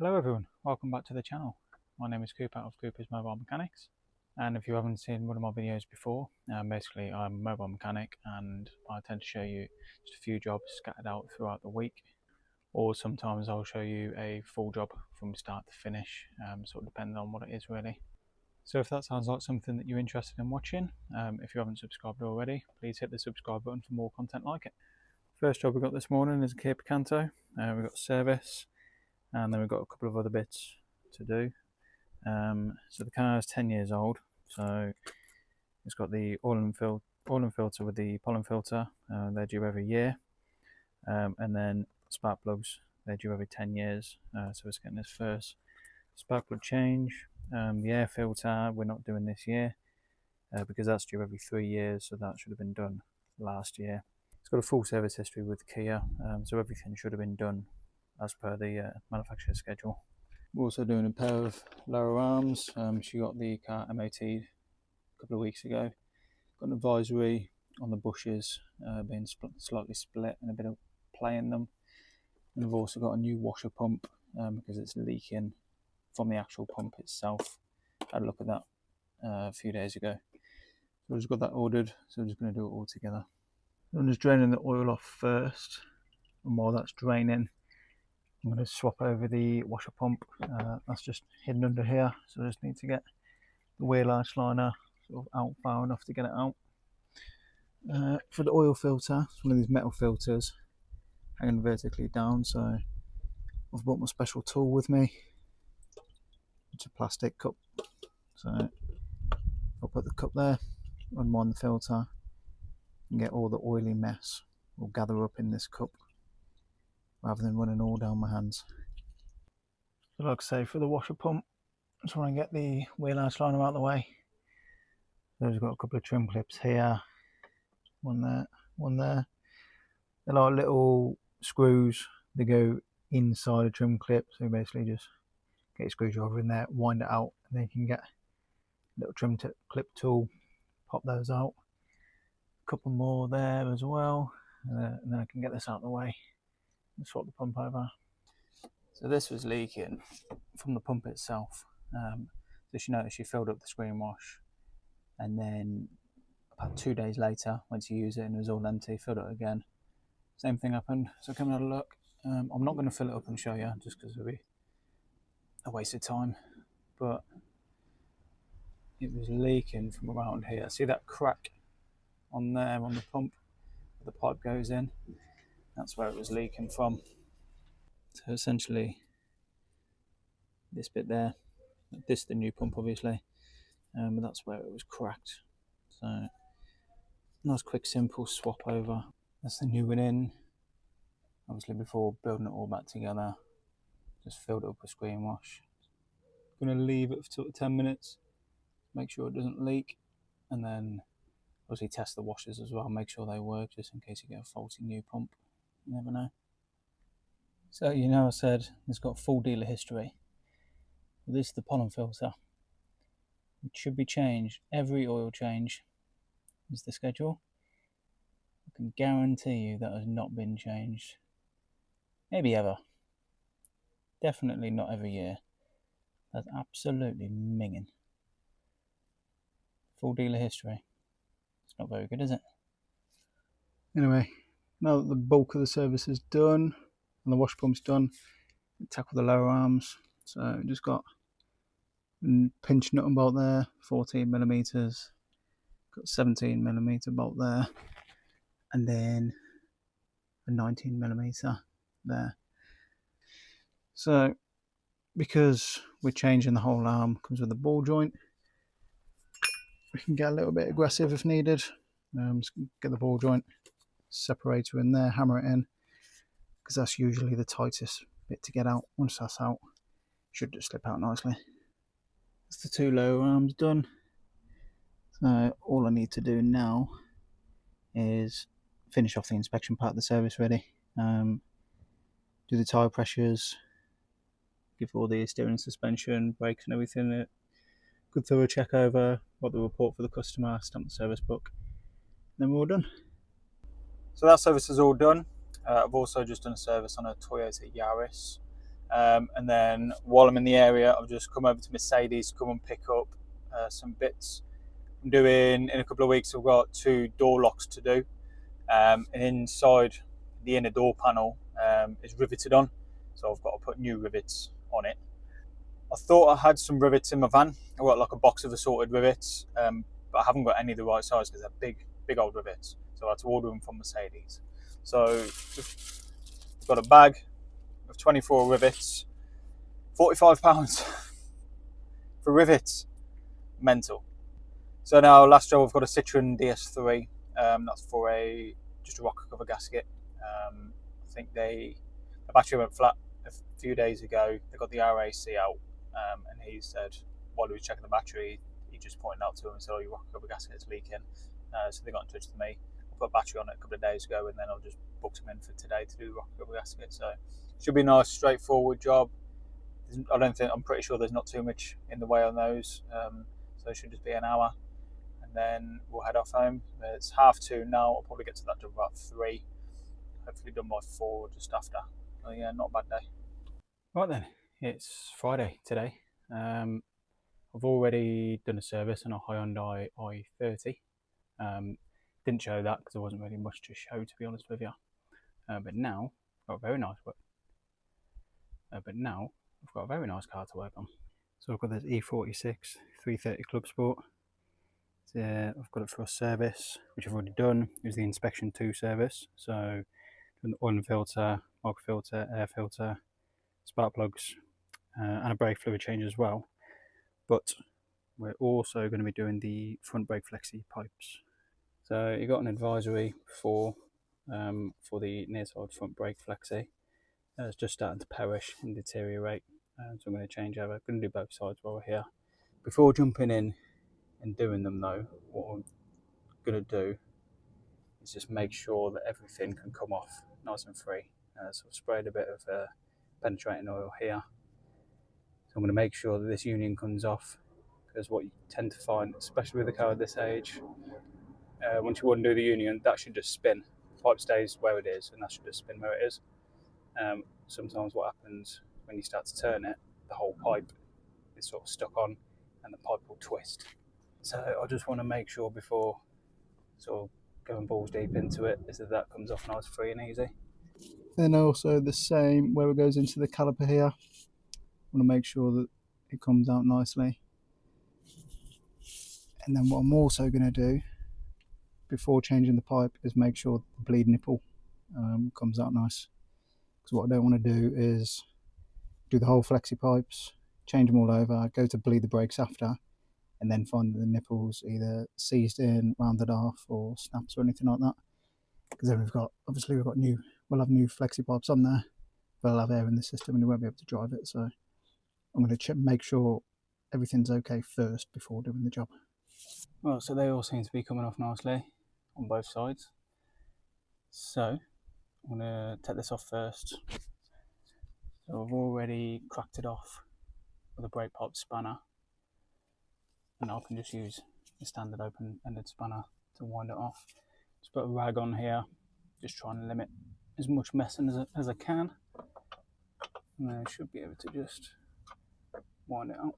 Hello everyone, welcome back to the channel. My name is Coop out of Cooper's Mobile Mechanics, and if you haven't seen one of my videos before, basically I'm a mobile mechanic and I tend to show you just a few jobs scattered out throughout the week, or sometimes I'll show you a full job from start to finish, sort of depending on what it is really. So if that sounds like something that you're interested in watching, if you haven't subscribed already, please hit the subscribe button for more content like it. First job we got this morning is a Kia Picanto. We've got service, and then we've got a couple of other bits to do. So the car is 10 years old, so it's got the oil and filter with the pollen filter. They're due every year, and then spark plugs, they're due every 10 years. So it's getting its first spark plug change. The air filter we're not doing this year because that's due every 3 years, so that should have been done last year. It's got a full service history with Kia, so everything should have been done as per the manufacturer's schedule. We're also doing a pair of lower arms. She got the car MOT'd a couple of weeks ago. Got an advisory on the bushes being slightly split and a bit of play in them. And we've also got a new washer pump because it's leaking from the actual pump itself. I had a look at that a few days ago. So I've just got that ordered, so I'm just going to do it all together. So I'm just draining the oil off first, and while that's draining, I'm going to swap over the washer pump. That's just hidden under here, so I just need to get the wheel arch liner sort of out far enough to get it out. For the oil filter, it's one of these metal filters hanging vertically down, so I've brought my special tool with me. It's a plastic cup, so I'll put the cup there, unwind the filter, and get all the oily mess will gather up in this cup, rather than running all down my hands. So like I say, for the washer pump, I just want to get the wheel arch liner out of the way. So I've got a couple of trim clips here, one there, one there. They're like little screws that go inside a trim clip, so you basically just get a screwdriver in there, wind it out, and then you can get a little trim clip tool, pop those out. A couple more there as well, and then I can get this out of the way and swap the pump over. So this was leaking from the pump itself. So she noticed she filled up the screen wash, and then about 2 days later went to use it and it was all empty, filled it again. Same thing happened. So come and have a look. I'm not going to fill it up and show you just because it'll be a waste of time, but it was leaking from around here. See that crack on there on the pump where the pipe goes in? That's where it was leaking from. So essentially this bit there, this is the new pump obviously, but that's where it was cracked. So nice quick simple swap over. That's the new one in. Obviously before building it all back together, just filled it up with screen wash. Going to leave it for 10 minutes, make sure it doesn't leak, and then obviously test the washers as well, make sure they work just in case you get a faulty new pump. You never know. So I said it's got full dealer history. This is the pollen filter. It should be changed. Every oil change is the schedule. I can guarantee you that has not been changed. Maybe ever. Definitely not every year. That's absolutely minging. Full dealer history. It's not very good, is it? Anyway, now that the bulk of the service is done and the wash pump's done, tackle the lower arms. So just got a pinch nut and bolt there, 14mm. Got 17mm bolt there, and then a 19mm there. So because we're changing the whole arm, comes with a ball joint, we can get a little bit aggressive if needed. Just get the ball joint separator in there, hammer it in, because that's usually the tightest bit to get out. Once that's out, it should just slip out nicely. That's the two lower arms done. So all I need to do now is finish off the inspection part of the service ready. Do the tyre pressures, give all the steering, suspension, brakes and everything a good thorough check over, what the report for the customer, stamp the service book, then we're all done. So that service is all done. I've also just done a service on a Toyota Yaris. And then while I'm in the area, I've just come over to Mercedes to come and pick up some bits. I'm doing, in a couple of weeks, I've got 2 door locks to do. And inside the inner door panel is riveted on, so I've got to put new rivets on it. I thought I had some rivets in my van. I've got like a box of assorted rivets, but I haven't got any of the right size because they're big old rivets, so I had to order them from Mercedes. So I've got a bag of 24 rivets, £45 for rivets. Mental. So now, last job, I've got a Citroen DS3. That's for just a rocker cover gasket. I think the battery went flat a few days ago. They got the RAC out, and he said while he was checking the battery, he just pointed out to him and said, "Oh, your rocker cover gasket's leaking." So they got in touch with me. I put a battery on it a couple of days ago, and then I just booked him in for today to do the rocker cover gasket. So it should be a nice, straightforward job. I'm pretty sure there's not too much in the way on those. So it should just be an hour, and then we'll head off home. It's 2:30 now. I'll probably get to that job about 3. Hopefully done by 4 or just after. So yeah, not a bad day. Right then, it's Friday today. I've already done a service on a Hyundai i30. Didn't show that because there wasn't really much to show, to be honest with you. But now I've got a very nice car to work on. So I've got this E46 330 Club Sport. I've got it for a service, which I've already done. It was the Inspection 2 service. So an oil and filter, micro filter, air filter, spark plugs, and a brake fluid change as well. But we're also going to be doing the front brake flexi pipes. So you got an advisory for the near side front brake flexi. It's just starting to perish and deteriorate. So I'm going to change over. I'm going to do both sides while we're here. Before jumping in and doing them though, what I'm going to do is just make sure that everything can come off nice and free. So I've sprayed a bit of penetrating oil here. So I'm going to make sure that this union comes off, because what you tend to find, especially with a car of this age, once you undo the union, that should just spin. The pipe stays where it is, and that should just spin where it is. Sometimes what happens when you start to turn it, the whole pipe is sort of stuck on and the pipe will twist. So I just want to make sure before sort of going balls deep into it is that comes off nice, free and easy. Then also the same where it goes into the caliper here. I want to make sure that it comes out nicely. And then what I'm also going to do before changing the pipe is make sure the bleed nipple comes out nice. Because what I don't want to do is do the whole flexi pipes, change them all over, go to bleed the brakes after, and then find the nipples either seized in, rounded off, or snaps or anything like that. Because then we'll have new flexi pipes on there, but I'll have air in the system and we won't be able to drive it. So I'm going to make sure everything's okay first before doing the job. Well, so they all seem to be coming off nicely on both sides. So I'm going to take this off first. So I've already cracked it off with a brake pipe spanner, and I can just use the standard open-ended spanner to wind it off. Just put a rag on here, just trying to limit as much messing as I can, and then I should be able to just wind it out.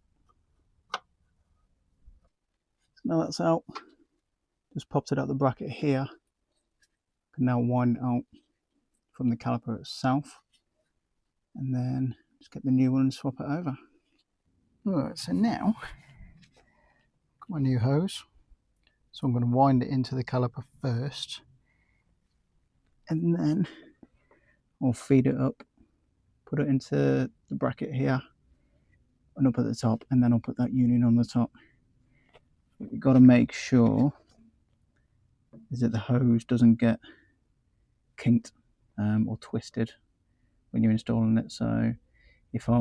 So now that's out, just popped it out the bracket here. I can now wind it out from the caliper itself, and then just get the new one and swap it over. Alright, so now got my new hose. So I'm going to wind it into the caliper first, and then I'll feed it up, put it into the bracket here and up at the top, and then I'll put that union on the top. But you've got to make sure is that the hose doesn't get kinked or twisted when you're installing it. So if I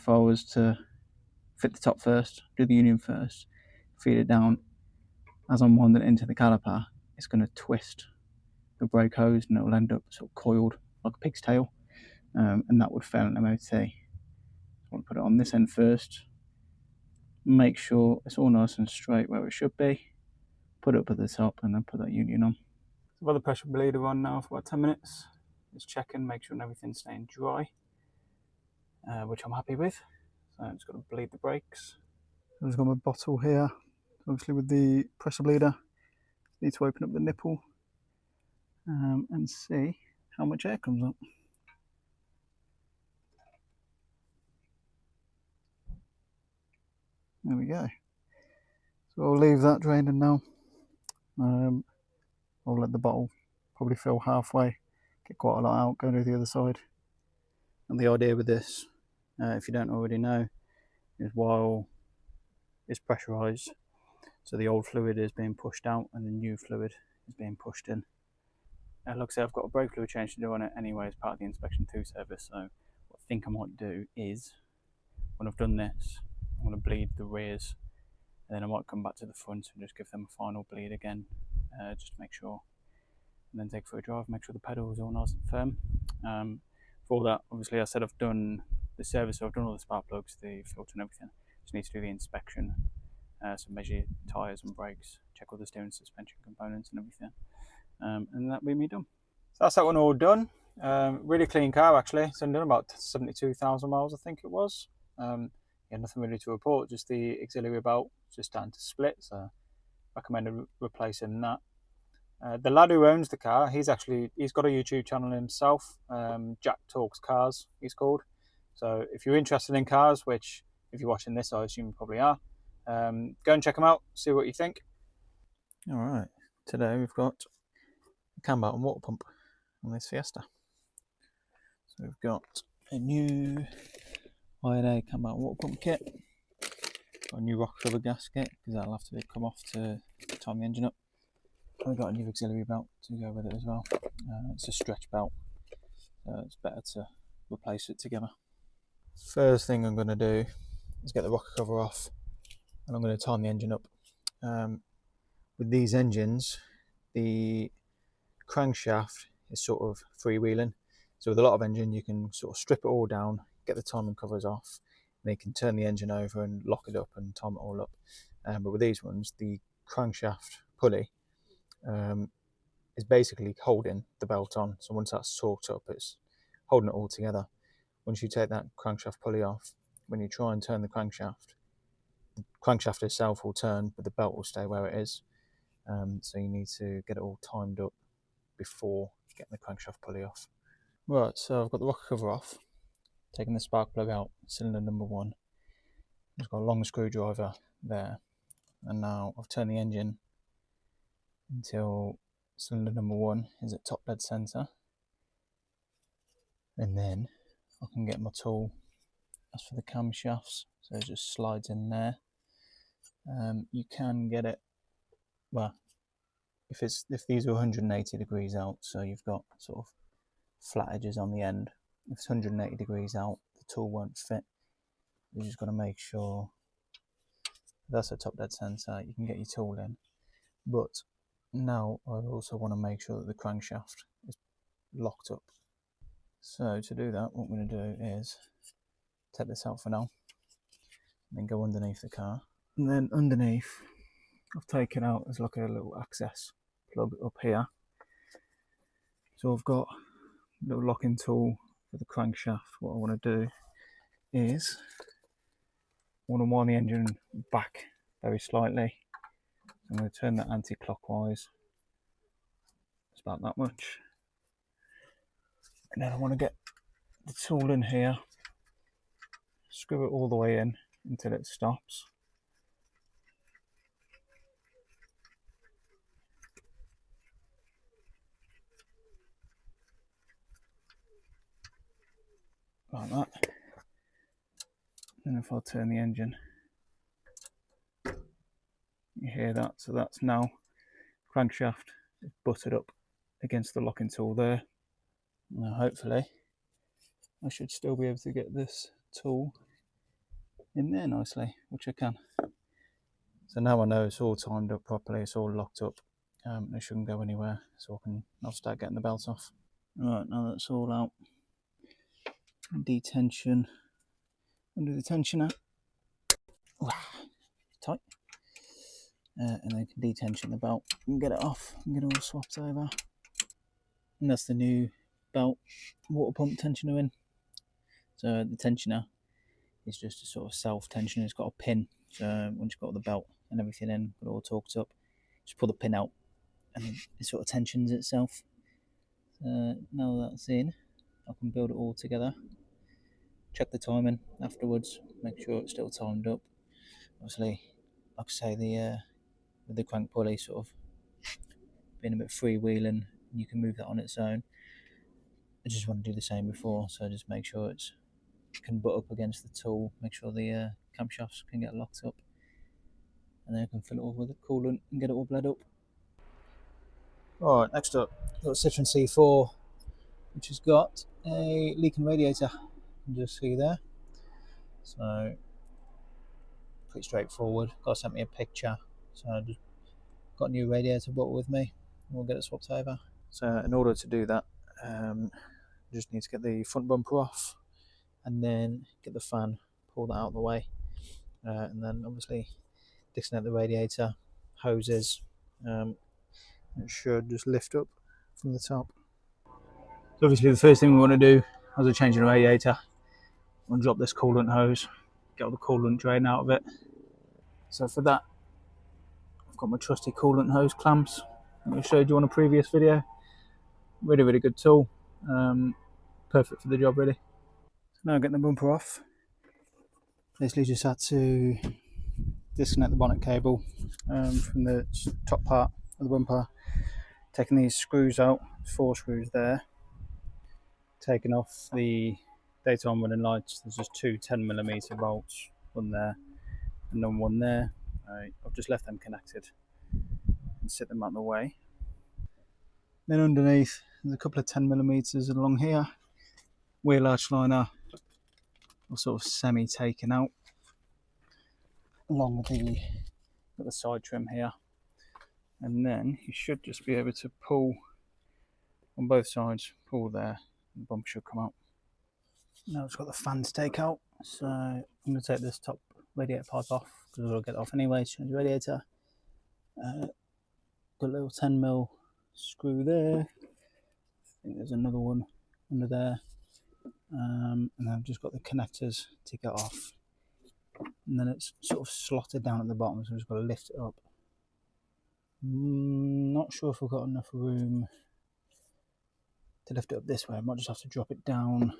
was to fit the top first, do the union first, feed it down, as I'm winding it into the caliper, it's going to twist the brake hose and it will end up sort of coiled like a pig's tail, and that would fail an MOT. So I want to put it on this end first, make sure it's all nice and straight where it should be, put it up at the top, and then put that union on. So I've got the pressure bleeder on now for about 10 minutes, just checking, make sure everything's staying dry. which I'm happy with. So I'm just going to bleed the brakes. I've just got my bottle here, obviously with the pressure bleeder. Need to open up the nipple and see how much air comes up. There we go. So I'll leave that draining now. I'll let the bottle probably fill halfway, get quite a lot out, go to the other side. And the idea with this, if you don't already know, is while it's pressurised, so the old fluid is being pushed out and the new fluid is being pushed in. Like I said, I've got a brake fluid change to do on it anyway as part of the inspection 2 service, so what I think I might do is, when I've done this, I'm going to bleed the rears, and then I might come back to the front and just give them a final bleed again, just to make sure, and then take it for a drive, make sure the pedals are all nice and firm. For all that, obviously I said I've done the service, so I've done all the spark plugs, the filter and everything. Just need to do the inspection, so measure your tyres and brakes, check all the steering suspension components and everything, and that'll be me done. So that's that one all done. Really clean car actually. It's only done about 72,000 miles I think it was. Yeah, nothing really to report, just the auxiliary belt just starting to split, so recommend replacing that. The lad who owns the car, he's got a YouTube channel himself, Jack Talks Cars he's called. So if you're interested in cars, which if you're watching this I assume you probably are, go and check him out, see what you think. Alright, today we've got a cam belt and water pump on this Fiesta. So we've got a new INA cam belt and water pump kit, got a new rocker cover gasket because that'll have to come off to time the engine up. I've got a new auxiliary belt to go with it as well. It's a stretch belt, so it's better to replace it together. First thing I'm going to do is get the rocker cover off, and I'm going to time the engine up. With these engines, the crankshaft is sort of freewheeling, so with a lot of engine you can sort of strip it all down, get the timing covers off, and you can turn the engine over and lock it up and time it all up. But with these ones, the crankshaft pulley is basically holding the belt on. So once that's torqued up, it's holding it all together. Once you take that crankshaft pulley off, when you try and turn the crankshaft itself will turn, but the belt will stay where it is. So you need to get it all timed up before getting the crankshaft pulley off. Right, so I've got the rocker cover off, taking the spark plug out, cylinder number 1. I've got a long screwdriver there, and now I've turned the engine until cylinder number 1 is at top dead centre, and then I can get my tool. As for the camshafts, so it just slides in there. You can get it, well, if these are 180 degrees out, so you've got sort of flat edges on the end. If it's 180 degrees out, the tool won't fit. You just got to make sure that's a top dead centre. You can get your tool in, but now I also want to make sure that the crankshaft is locked up. So to do that, what I'm going to do is take this out for now, and then go underneath the car. And then underneath, I've taken out, there's like a little access plug up here. So I've got a little locking tool for the crankshaft. What I want to do is I want to wind the engine back very slightly. I'm going to turn that anti-clockwise. It's about that much. And then I want to get the tool in here, screw it all the way in until it stops. Like that. And if I turn the engine, you hear that, so that's now crankshaft is butted up against the locking tool there. Now hopefully I should still be able to get this tool in there nicely, which I can. So now I know it's all timed up properly, it's all locked up, it shouldn't go anywhere, so I'll start getting the belt off. Right, now that's all out, detension, under the tensioner, tight, and then can detension the belt and get it off and get it all swapped over. And that's the new belt water pump tensioner in. So the tensioner is just a sort of self tensioner. It's got a pin. So once you've got the belt and everything in, got it all torqued up, just pull the pin out and it sort of tensions itself. So now that's in, I can build it all together. Check the timing afterwards, make sure it's still timed up. Obviously, like I say, with the crank pulley sort of being a bit freewheeling, you can move that on its own. I just want to do the same before, so just make sure it can butt up against the tool, make sure the camshafts can get locked up, and then I can fill it all with coolant and get it all bled up. Alright, next up, I've got a Citroen C4, which has got a leaking radiator. You can just see there. So, pretty straightforward. Guy sent me a picture, so I just got a new radiator bottle with me, and we'll get it swapped over. So, in order to do that, just need to get the front bumper off, and then get the fan, pull that out of the way, and then obviously disconnect the radiator hoses. It should just lift up from the top. So obviously the first thing we want to do as we're changing the radiator, I'm going to drop this coolant hose, get all the coolant drain out of it. So for that, I've got my trusty coolant hose clamps that I showed you on a previous video. Really good tool, perfect for the job really. So now getting the bumper off, basically just had to disconnect the bonnet cable from the top part of the bumper, taking these screws out, 4 screws there, taking off the daytime running lights. There's just 2 10mm bolts, one there and then one there. I've just left them connected and set them out of the way. Then underneath there's a couple of 10mm along here, wheel arch liner or sort of semi taken out, along with the side trim here, and then you should just be able to pull on both sides, pull there, and the bumper should come out. Now it's got the fan to take out, so I'm going to take this top radiator pipe off because I'll get it off anyway to change the radiator. Got a little 10mm screw there, I think there's another one under there, and then I've just got the connectors to get off, and then it's sort of slotted down at the bottom, so I've just got to lift it up. Not sure if we've got enough room to lift it up this way. I might just have to drop it down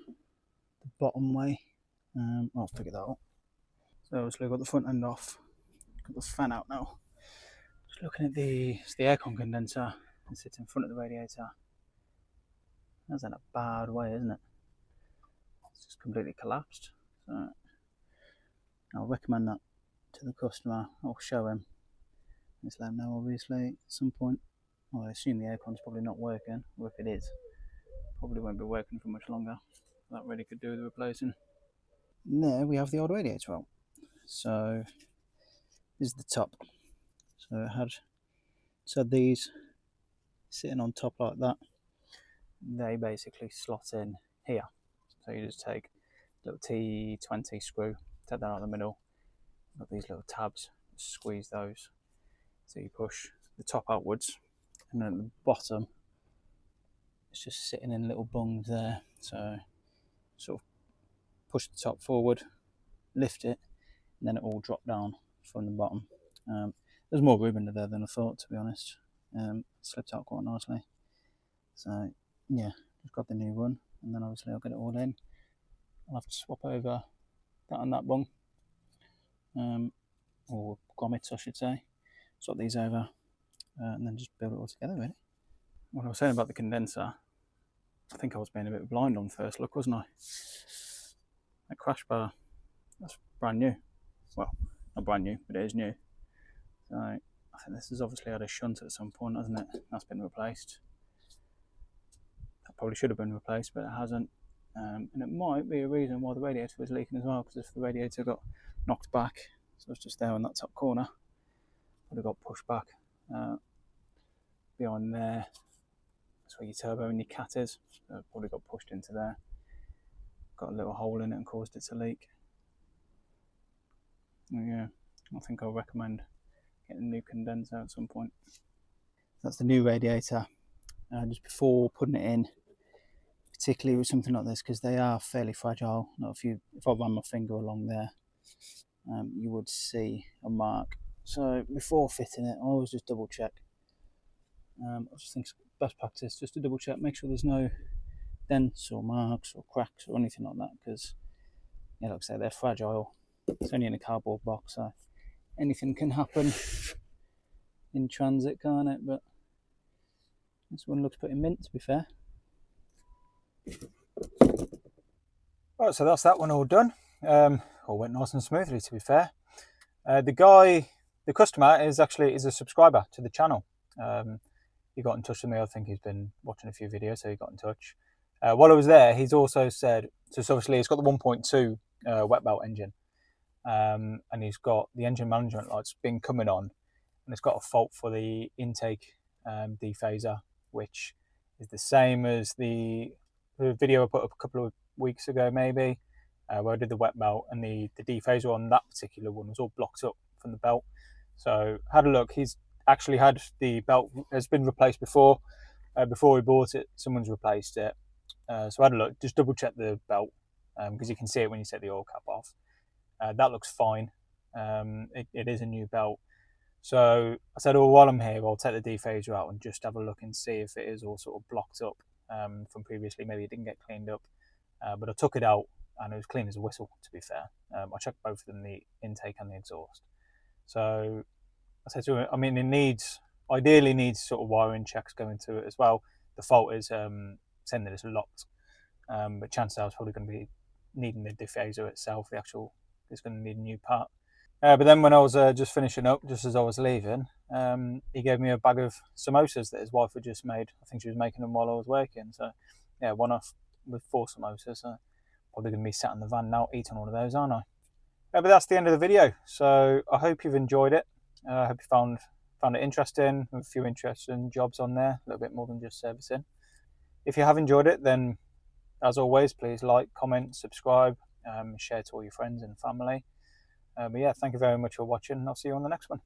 the bottom way. I'll figure that out. So obviously I've got the front end off, got the fan out now. Just looking at it's the aircon condenser that sits in front of the radiator. That's in a bad way, isn't it? It's just completely collapsed. So I'll recommend that to the customer. I'll show him. Just let him know, obviously, at some point. Well, I assume the aircon's probably not working, or if it is, probably won't be working for much longer. That really could do with replacing. And there we have the old radiator out. So this is the top. So it had these sitting on top like that. They basically slot in here. So you just take a little T20 screw, take that out of the middle. Got these little tabs, squeeze those. So you push the top outwards, and then at the bottom, it's just sitting in little bungs there. So sort of push the top forward, lift it, and then it all drop down from the bottom. There's more room under there than I thought, to be honest. Slipped out quite nicely. So yeah, just got the new one, and then obviously I'll get it all in. I'll have to swap over that and that bung, or grommets I should say. Swap these over, and then just build it all together really. What I was saying about the condenser, I think I was being a bit blind on first look, wasn't I? That crash bar, that's brand new. Well, not brand new, but it is new. So I think this has obviously had a shunt at some point, hasn't it? That's been replaced. That probably should have been replaced, but it hasn't. And it might be a reason why the radiator was leaking as well, because if the radiator got knocked back, so it's just there in that top corner, would have got pushed back behind there. That's where your turbo and your cat is. So it probably got pushed into there. Got a little hole in it and caused it to leak. Yeah, I think I'll recommend getting a new condenser at some point. That's the new radiator. Just before putting it in, particularly with something like this, because they are fairly fragile. Now, if I ran my finger along there, you would see a mark. So before fitting it, I always just double check. I just think it's best practice just to double check, make sure there's no dents or marks or cracks or anything like that, because like I say, they're fragile. It's only in a cardboard box, so anything can happen in transit, can't it? But this one looks pretty mint, to be fair. Right, so that's that one all done. All went nice and smoothly, to be fair. The customer is a subscriber to the channel. He got in touch with me. I think he's been watching a few videos, so he got in touch. While I was there, he's also said, so obviously it's got the 1.2 wet belt engine, and he's got the engine management lights been coming on, and it's got a fault for the intake dephaser, which is the same as the video I put up a couple of weeks ago, maybe, where I did the wet belt, and the dephaser on that particular one was all blocked up from the belt. So had a look. He's actually had the belt has been replaced before. Before we bought it, someone's replaced it. So I had a look, just double check the belt, because you can see it when you take the oil cap off. That looks fine. It is a new belt. So I said, while I'm here, I'll take the dephaser out and just have a look and see if it is all sort of blocked up from previously. Maybe it didn't get cleaned up. But I took it out and it was clean as a whistle, to be fair. I checked both of them, the intake and the exhaust. So I said to him, I mean, ideally needs sort of wiring checks going to it as well. The fault is saying that it's locked, but chances are it's probably going to be needing the dephaser itself. The actual is going to need a new part. But then when I was just finishing up, just as I was leaving, he gave me a bag of samosas that his wife had just made. I think she was making them while I was working. So yeah, one off with 4 samosas. So probably going to be sat in the van now eating all of those, aren't I? But that's the end of the video. So I hope you've enjoyed it. I hope you found it interesting, with a few interesting jobs on there, a little bit more than just servicing. If you have enjoyed it, then as always, please like, comment, subscribe, share to all your friends and family. But yeah, thank you very much for watching, and I'll see you on the next one.